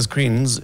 the screens,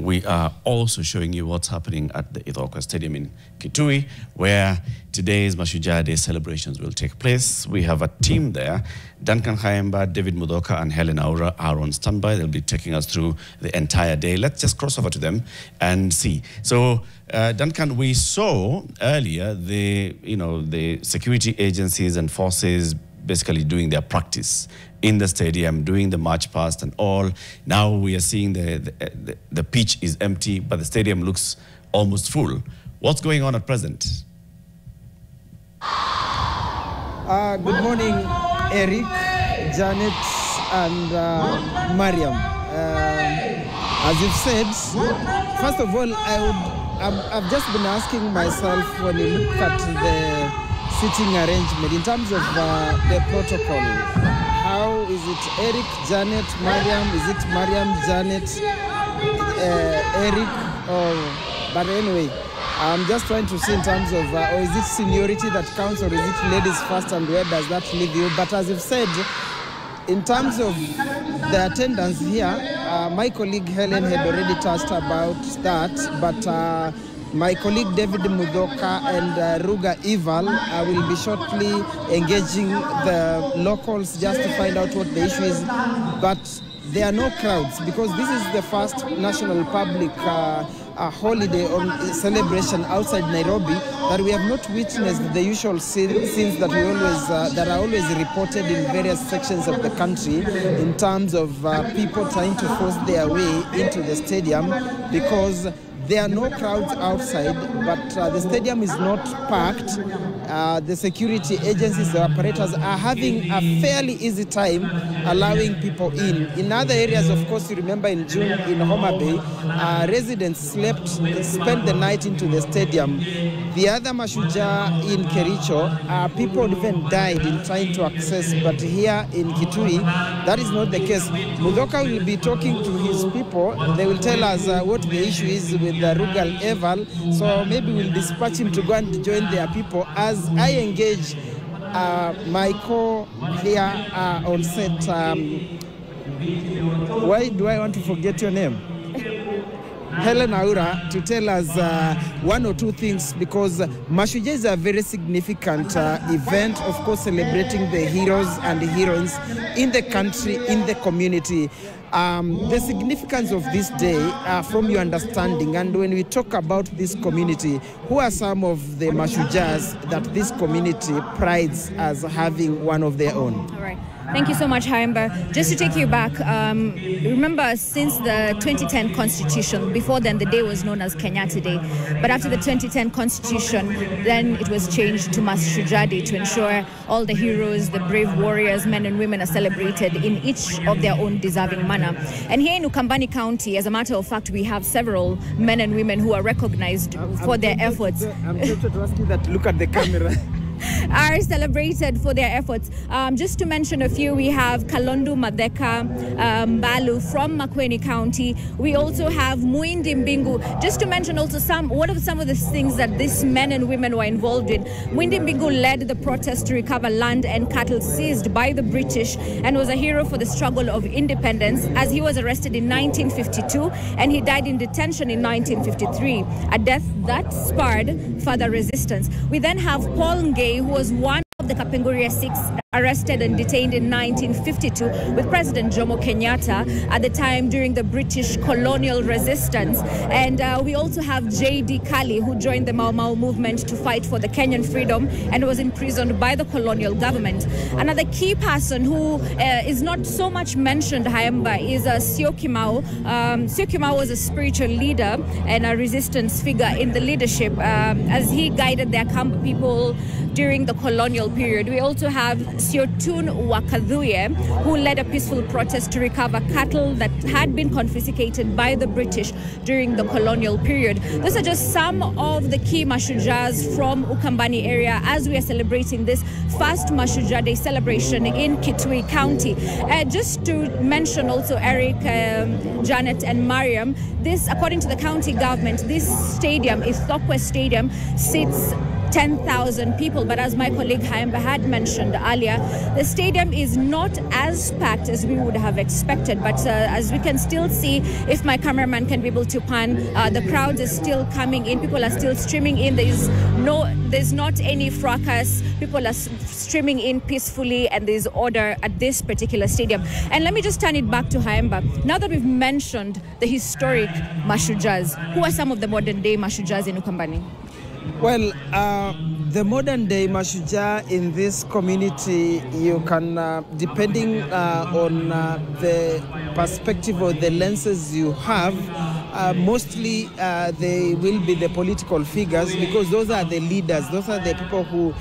we are also showing you what's happening at the Ithookwe Stadium in Kitui, where today's Mashujaa Day celebrations will take place. We have a team there. Duncan Khaemba, David Mudhoka, and Helen Aura are on standby. They'll be taking us through the entire day. Let's just cross over to them and see. So, Duncan, we saw earlier the security agencies and forces basically doing their practice in the stadium, doing the march past and all. Now we are seeing the pitch is empty, but the stadium looks almost full. What's going on at present? Good morning, Eric, Janet, and Mariam. As you've said, first of all, I've just been asking myself, when you look at the seating arrangement in terms of the protocol, how is it Eric, Janet, Mariam? Is it Mariam, Janet, Eric? But anyway, I'm just trying to see in terms of, or is it seniority that counts, or is it ladies first, and where does that leave you? But as you've said, in terms of the attendance here, my colleague Helen had already touched about that, but my colleague David Mudhoka and Ruga Ival will be shortly engaging the locals just to find out what the issue is. But there are no crowds because this is the first national public holiday or celebration outside Nairobi that we have not witnessed the usual scenes that that are always reported in various sections of the country in terms of people trying to force their way into the stadium, because there are no crowds outside, but the stadium is not packed. The security agencies, the operators are having a fairly easy time allowing people in. In other areas, of course, you remember in June in Homa Bay, residents spent the night into the stadium. The other Mashujaa in Kericho, people even died in trying to access, but here in Kitui, that is not the case. Mudhoka will be talking to his people. They will tell us what the issue is with the Rugal Eval, so maybe we'll dispatch him to go and join their people as I engage my co here on set. Why do I want to forget your name? Helen Aura, to tell us one or two things, because Mashujaa is a very significant event, of course, celebrating the heroes and the heroines in the country, in the community. The significance of this day, from your understanding, and when we talk about this community, who are some of the Mashujaas that this community prides as having one of their own? All right. Thank you so much, Haimba. Just to take you back, remember, since the 2010 Constitution, before then the day was known as Kenyatta Day, but after the 2010 Constitution, then it was changed to Mashujaa Day to ensure all the heroes, the brave warriors, men and women are celebrated in each of their own deserving manner. And here in Ukambani County, as a matter of fact, we have several men and women who are recognized for their efforts. I'm tempted to ask you that, look at the camera. Are celebrated for their efforts. Just to mention a few, we have Kalondu Madheka Balu from Makueni County. We also have Muindi Mbingu. Just to mention also what are some of the things that these men and women were involved in. Muindi Mbingu led the protest to recover land and cattle seized by the British and was a hero for the struggle of independence, as he was arrested in 1952 and he died in detention in 1953, a death that spurred further resistance. We then have Paul Ngei, who was one of the Kapenguria Six, arrested and detained in 1952 with President Jomo Kenyatta at the time during the British colonial resistance. And we also have J.D. Kali, who joined the Mau Mau movement to fight for the Kenyan freedom and was imprisoned by the colonial government. Another key person who is not so much mentioned, Haemba, is Sioki Mau. Sioki Mau was a spiritual leader and a resistance figure in the leadership as he guided the Akamba people during the colonial period. We also have Siotun Wakadhuye, who led a peaceful protest to recover cattle that had been confiscated by the British during the colonial period. Those are just some of the key Mashujaas from Ukambani area as we are celebrating this first Mashujaa Day celebration in Kitui County. Just to mention also, Eric, Janet and Mariam, this, according to the county government, this stadium, Ithookwe Stadium, sits 10,000 people. But as my colleague Haimba had mentioned earlier, the stadium is not as packed as we would have expected. But as we can still see, if my cameraman can be able to pan, the crowd is still coming in. People are still streaming in. There's not any fracas. People are streaming in peacefully, and there's order at this particular stadium. And let me just turn it back to Haimba. Now that we've mentioned the historic Mashujaas, who are some of the modern day Mashujaas in Ukambani? Well, the modern day Mashujaa in this community, you can, depending on the perspective or the lenses you have, mostly they will be the political figures, because those are the leaders. Those are the people who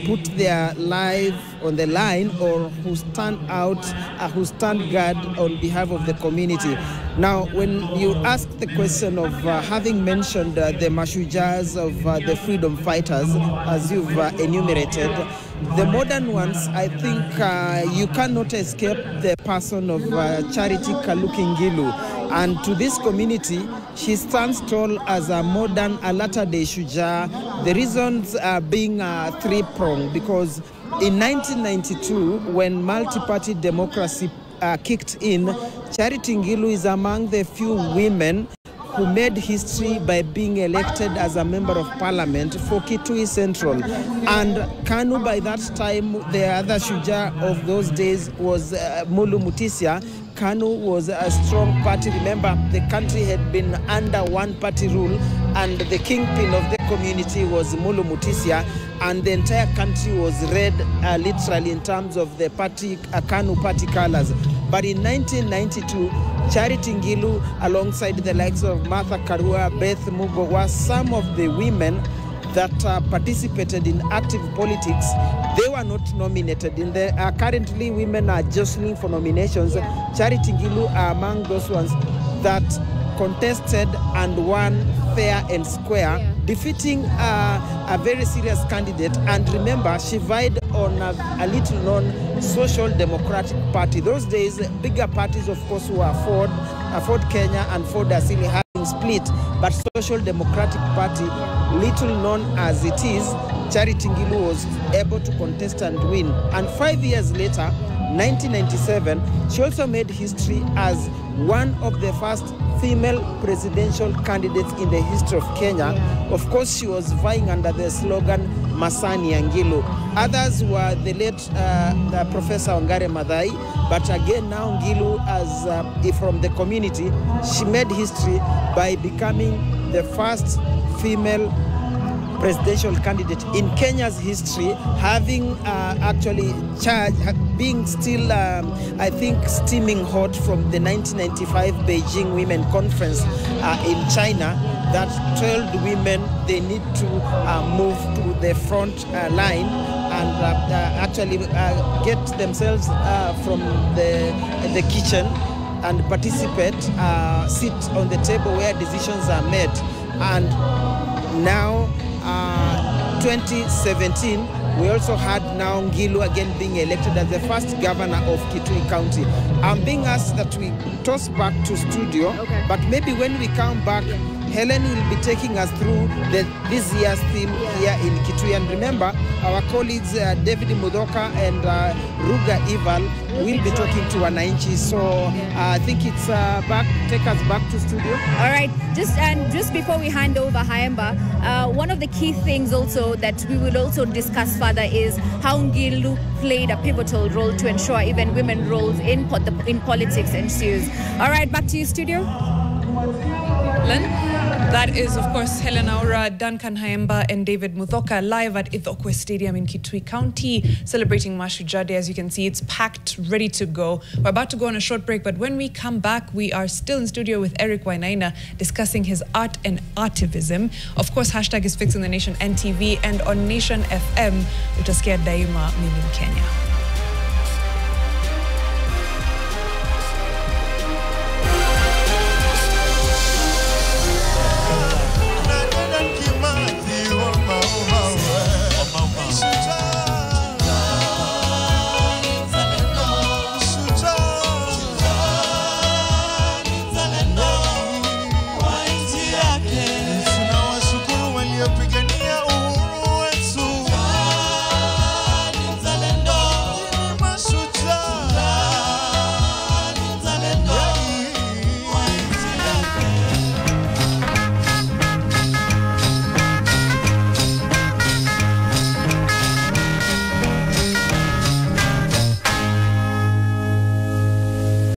put their life on the line, or who stand out, who stand guard on behalf of the community. Now, when you ask the question of having mentioned the Mashujaas of the freedom fighters, as you've enumerated, the modern ones, I think you cannot escape the person of Charity Kaluki Ngilu. And to this community, she stands tall as a modern, a latter-day Shujaa. The reasons being three-pronged, because in 1992, when multi-party democracy kicked in, Charity Ngilu is among the few women who made history by being elected as a member of parliament for Kitui Central. And KANU, by that time, the other Shujaa of those days was Mulu Mutisia. KANU was a strong party. Remember, the country had been under one-party rule, and the kingpin of the community was Mulu Mutisia, and the entire country was red, literally, in terms of the party, KANU party colors. But in 1992, Charity Ngilu, alongside the likes of Martha Karua, Beth Mugo, were some of the women that participated in active politics. They were not nominated. Currently, women are jostling for nominations. Yeah. Charity Ngilu are among those ones that contested and won fair and square, yeah, defeating a very serious candidate. And remember, she vied on a little-known Social Democratic Party. Those days, bigger parties, of course, were Ford Kenya and Ford Asili having split, but Social Democratic Party, little known as it is, Charity Ngilu was able to contest and win. And 5 years later, 1997, she also made history as one of the first female presidential candidates in the history of Kenya. Yeah. Of course, she was vying under the slogan Masani Ngilu. Others were the late Professor Wangare Maathai, but again now Ngilu, as from the community, she made history by becoming the first female presidential candidate in Kenya's history, having actually charged, being still, I think, steaming hot from the 1995 Beijing Women Conference in China, that told women they need to move to the front line and actually get themselves from the kitchen and participate, sit on the table where decisions are made. And now, 2017, we also had now Ngilu again being elected as the first governor of Kitui County. I'm being asked that we toss back to studio, okay, but maybe when we come back, yeah, Helen will be taking us through this year's theme, yeah, here in Kitui. And remember, our colleagues David Mudoka and Ruga Ival will be talking to Wananchi. So I think it's take us back to studio. All right. Just before we hand over, Haimba, one of the key things also that we will also discuss further is how Ngilu played a pivotal role to ensure even women roles in politics ensues. All right, back to you, studio. That is, of course, Helen Aura, Duncan Haimba, and David Muthoka live at Ithookwe Stadium in Kitui County, celebrating Mashujaa Day. As you can see, it's packed, ready to go. We're about to go on a short break, but when we come back, we are still in studio with Eric Wainaina discussing his art and artivism. Of course, hashtag is Fixing the Nation NTV, and on Nation FM, utasikia daima mimi Kenya.